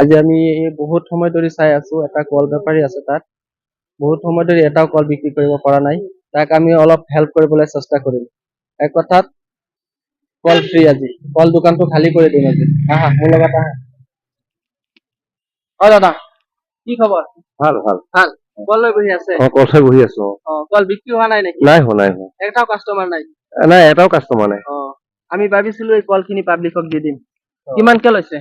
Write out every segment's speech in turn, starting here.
আজি আমি বহুত সময় ধৰি চাই আছো, এটা কল বেপাৰী আছে তাত বহুত সময় ধৰি এটাও কল বিক্ৰী কৰিব পৰা নাই। তাক আমি অলপ হেল্প কৰিবলৈ চেষ্টা কৰিম। এক কথাত কল ফ্ৰী আজি, কল দোকানটো খালী কৰি দিম আজি। আহা মোৰ লগত আহা। অ দাদা, কি খবৰ? ভাল ভাল ভাল। কল লৈ বহি আছে? কল খাই বহি আছো। কল বিক্ৰী হোৱা নাই নেকি? নাই হোৱা এটাও কাষ্টমাৰ নাই? নাই, এটাও কাষ্টমাৰ নাই। আমি ভাবিছিলো এই কল খিনি পাব্লিকক দি দিম। কিমানকে লৈছে?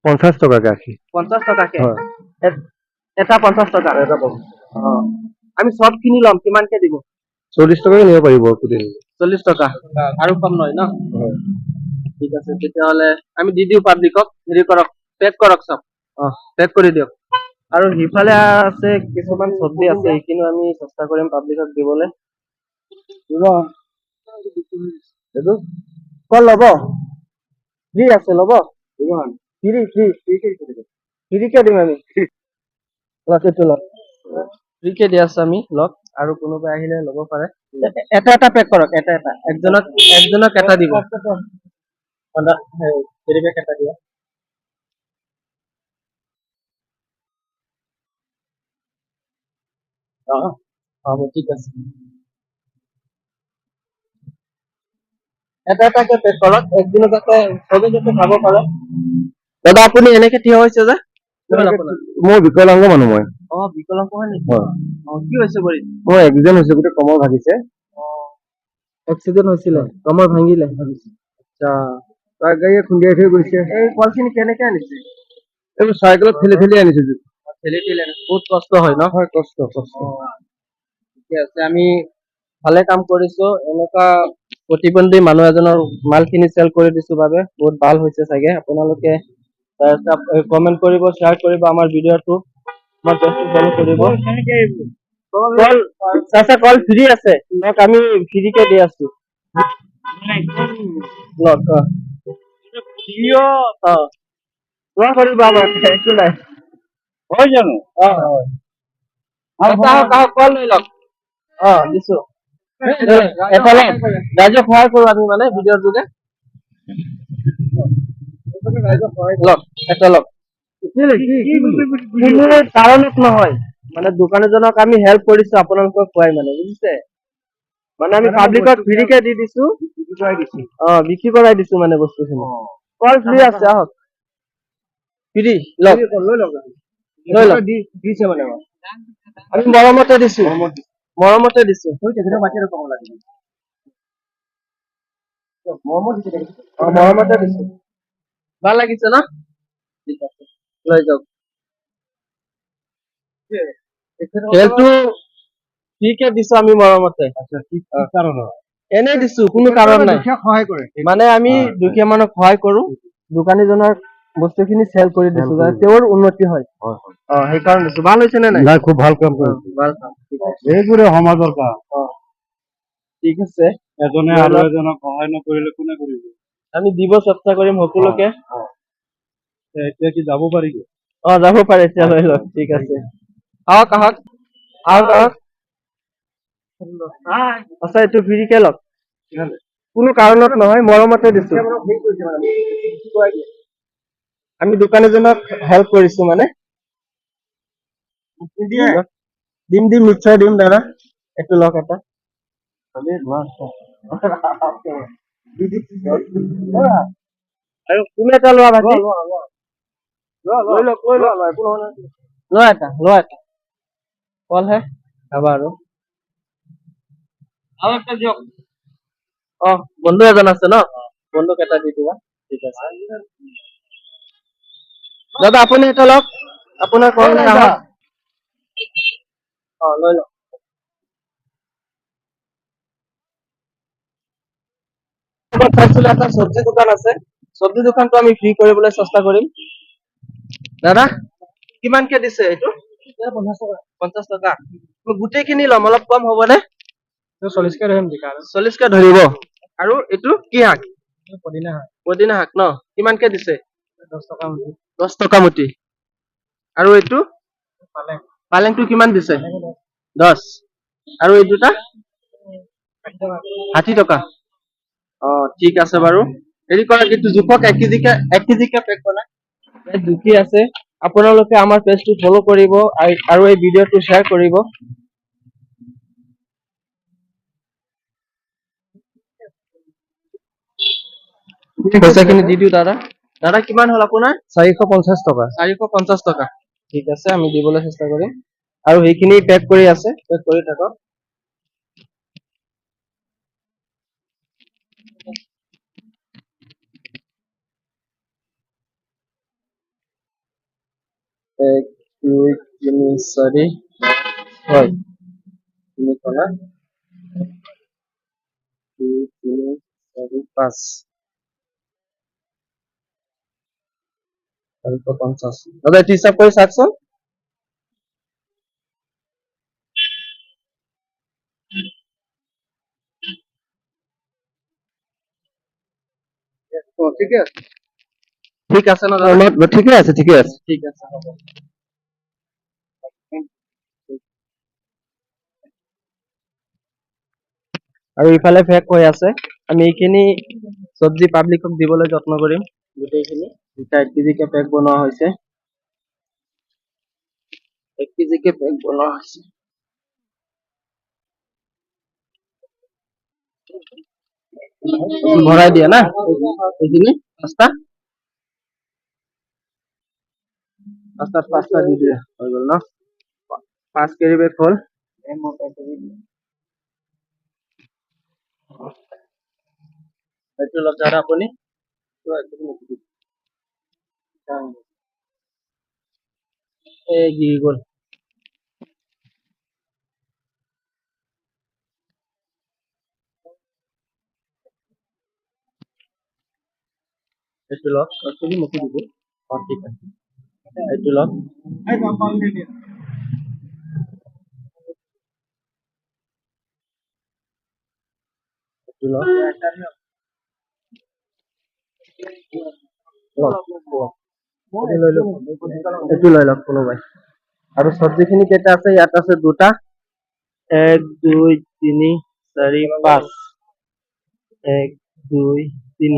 50 টকাকে আখি। 50 টকাকে? হয়। এটা 50 টকা? আমি সব খিনি লম, কিমানকে দিব? 40 টকাকে নিব পাৰিব গোটেই। 40 টকা আৰু কম নহয় ন? ঠিক আছে, তেতিয়াহ'লে আমি দি দিওঁ পাব্লিকক। হেৰি কৰক, পেক কৰক চব। পেক কৰি দিয়ক। আৰু সিফালে আছে কিছুমান চব্জি আছে, এইখিনি আমি চেষ্টা কৰিম পাব্লিকক দিবলৈ। কল ল'ব? ফ্ৰী আছে, ল'ব? ফ্ৰীকে দিম আমি। এইটো লওক, ফ্ৰীকে দি আছো আমি, লওক। আৰু কোনোবাই আহিলে ল'ব পাৰে। এটা এটা পেক কৰক, এটা এটা। একজনক এটা দিব। কেৰি বেগ এটা দিয়া। হ'ব, ঠিক আছে। এটা এটাকে পেক কৰক, একদিনত যাতে চবে যাতে খাব পাৰে। দাদা আপুনি এনেকে থিয় হৈছে যে? মোৰ বিকলাংগ মানুহ মই। বিকলাংগ হয় নেকি? কি হৈছে ভৰিত? মোৰ এক্সিডেণ্ট হৈছে, গোটেই কমৰ ভাগিছে। এক্সিডেণ্ট হৈছিলে, কমৰ ভাঙিলে? আচ্ছা, তাৰ গাড়ীয়ে খুন্দিয়াই থৈ গৈছে। এই কলখিনি কেনেকে আনিছে? এইবোৰ চাইকেলত ঠেলি ঠেলি আনিছো। ঠেলি ঠেলি আনিছে, বহুত কষ্ট হয় ন? হয়, কষ্ট। ঠিকে আছে, আমি ভালে কাম কৰিছো। এনেকুৱা প্ৰতিবন্ধী মানুহ এজনৰ মালখিনি চেল কৰি দিছো বাবে বহুত ভাল হৈছে চাগে। আপোনালোকে কমেন্ট কৰিব, শ্বেয়াৰ কৰিব আমাৰ ভিডিঅ'টো। আমাৰ পেজটো ফলো কৰিব। কল চাচা, কল ফ্ৰী আছে, আমি ফ্ৰীকে দি আছো। একো নাই, হয় জানো? কল লৈ লওক। দিছো। এফালে ৰাইজক সহায় কৰো আমি, মানে ভিডিঅ'ৰ যোগে। লওক, এটা লওক। কোনো কাৰণত নহয়, মানে দোকানীজনক আমি হেল্প কৰিছো আপোনালোকক খুৱাই, মানে বুজিছে? মানে আমি পাব্লিকক ফ্ৰীকে দি দিছো। বিক্ৰী কৰাই দিছো মানে বস্তুখিনি। কল ফ্ৰী আছে, আহক। ফ্ৰী, লওক। লৈ লওক, দিছে মানে আমি মৰমতে দিছো। মৰমতে দিছো। মৰমতে দিছো। ভাল লাগিছে ন? ঠিক আছে, লৈ যাওক। তেলটো ফ্ৰীকে দিছো আমি মৰমতে। এনেই দিছো, কোনো কাৰণ নাই। মানে আমি দুখীয়া মানুহক সহায় কৰো, দোকানীজনৰ বস্তুখিনি চেল কৰি দিছো, যাতে তেওঁৰ উন্নতি হয়। সেইকাৰণে দিছো। ভাল হৈছে নে নাই? খুব ভাল কাম কৰিছে। ভাল কাম। এইবোৰে সমাজৰ কাম। ঠিক আছে, এজনে আৰু এজনক সহায় নকৰিলে কোনে কৰিব? আমি দিব চেষ্টা কৰিম সকলোকে। এতিয়া কি যাব পাৰি? যাব পাৰে, এতিয়া লৈ লওক। ঠিক আছে, আহক আহক আহক আহক। আচ্ছা, এইটো ফ্ৰীকে লওক। কোনো কাৰণত নহয়, মৰমতে দিছো। আমি দোকানীজনক হেল্প কৰিছো মানে। দিম নিশ্চয় দিম দাদা। এইটো লওক এটা। আৰু তুমি এটা লোৱা ভাইটি। লোৱা এটা। কলহে খাবা আৰু। বন্ধু এজন আছে ন? বন্ধুক এটা দি দিবা। ঠিক আছে দাদা, আপুনি এটা লওক। আপোনাৰ কল আহক। লৈ লওক। এটা চব্জি দোকান আছে, চব্জি দোকানটো আমি ফ্ৰী কৰিবলৈ চেষ্টা কৰিম। দাদা, কিমানকে দিছে এইটো? 50 টকা। গোটেইখিনি ল'ম, অলপ কম হ'বনে? 40কে ধৰিম। 40কে ধৰিব। আৰু এইটো কি শাক? পদিনা শাক ন? কিমানকে দিছে? 10 টকা মুঠি। আৰু এইটো পালেংটো কিমান দিছে? 10। আৰু এই দুটা 60 টকা। ঠিক আছে বাৰু। হেৰি কৰা, কিন্তু জোখক 1 কেজিকে পেক কৰা। জুখি আছে আপোনালোকে আমাৰ পেজটো ফলো কৰিব আৰু এই ভিডিঅ'টো শ্বেয়াৰ কৰিব। পইচাখিনি দি দিওঁ দাদা। দাদা কিমান হ'ল আপোনাৰ? 450 টকা। 450 টকা। ঠিক আছে, আমি দিবলৈ চেষ্টা কৰিম। আৰু সেইখিনি পেক কৰি আছে, পেক কৰি থাকক। এক, দুই, তিনি, চাৰি, হয়। তিনিশ না? 2, 3, 4, 5। 450। দাদা এইটো হিচাপ কৰি চাওকচোন। ঠিকে আছে। ঠিক আছে ন দাদা? ঠিকে আছে, ঠিকে আছে। ঠিক আছে, হ'ব। আৰু ইফালে পেক হৈ আছে। আমি এইখিনি চব্জি পাব্লিকক দিবলৈ যত্ন কৰিম। গোটেইখিনি দুটা 1 কেজিকে পেক বনোৱা হৈছে। 1 কেজিকে পেক বনোৱা হৈছে। ভৰাই দিয়া না এইখিনি পাঁচটা। পাঁচটা দি দিয়া হৈ গ'ল ন? 5 কেজি বেগ হ'ল। এইটো লওক দাদা আপুনি। এই গিৰি গ'ল। এইটো লওক, actually মোকো দিব। ঠিক আছে। এইটো লওক। এইটো লওক। এইটো লৈ লওক কোনোবাই। আৰু চব্জিখিনি কেইটা আছে? ইয়াত আছে দুটা। 1, 2, 3, 4, 5। 1, 2, 3।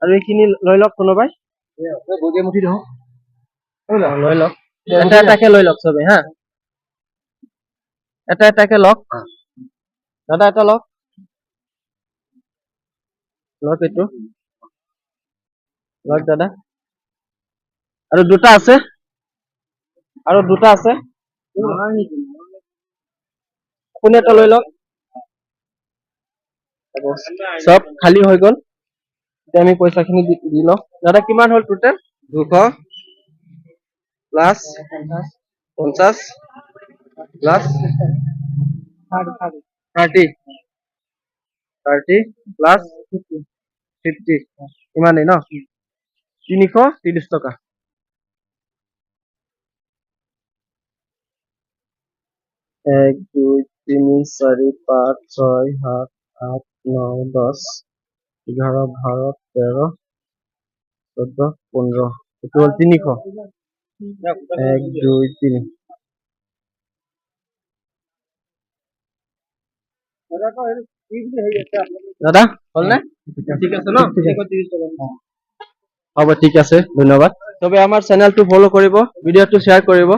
আৰু এইখিনি লৈ লওক কোনোবাই। লৈ লওক। এটা এটাকে লৈ লওক চবে হা। এটা এটাকে লওক। দাদা এটা লওক। লওক এইটো। লওক দাদা। আৰু দুটা আছে। আপুনি এটা লৈ লওক। চব খালী হৈ গ'ল। এতিয়া আমি পইচাখিনি দি লওঁ। দাদা কিমান হ'ল টোটেল? 200 plus 50 plus 30 plus 50। ইমানেই ন? 330 টকা। 1, 2, 3, 4, 5, 6, 7, 8, 9, 10, 11, 12, 13, 14, 15। এইটো হ'ল 300। 1, 2, 3। দাদা হ'ল নে? ঠিক আছে ন? হ'ব ঠিক আছে, ধন্যবাদ। চবে আমাৰ চেনেলটো ফলো কৰিব, ভিডিঅ'টো শ্বেয়াৰ কৰিব।